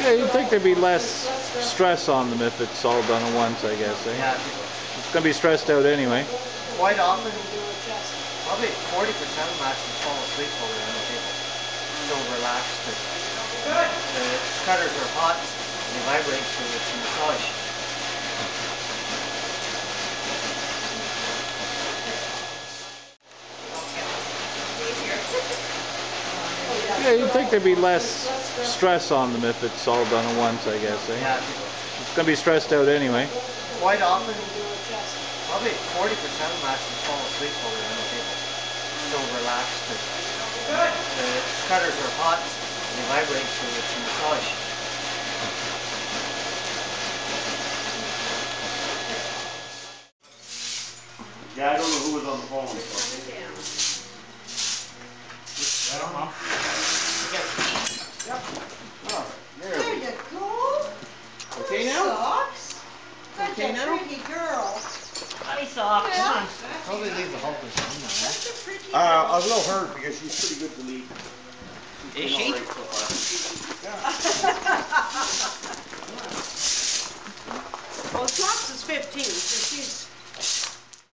Yeah, you'd think there'd be less stress on them if it's all done at once, I guess. Eh? Yeah. It's going to be stressed out anyway. Quite often, probably 40% of them actually fall asleep while they're on the table. So relaxed. The cutters are hot and they vibrate, so it's a massage. Yeah, you'd think there'd be less stress on them if it's all done at once, I guess. Eh? Yeah. It's going to be stressed out anyway. Quite often, probably 40% of them actually fall asleep while they're on the table. So relaxed. The cutters are hot and they vibrate, so it's a massage. Yeah, I don't know who was on the phone. I don't know. Oh, There you go. okay now? Socks. Such Okay a now? pretty girl. Honey socks, come on. Well, Probably leave the Hulkers in there, eh? Such a pretty I will her because she's pretty good to lead. Is she? All right so far. Yeah.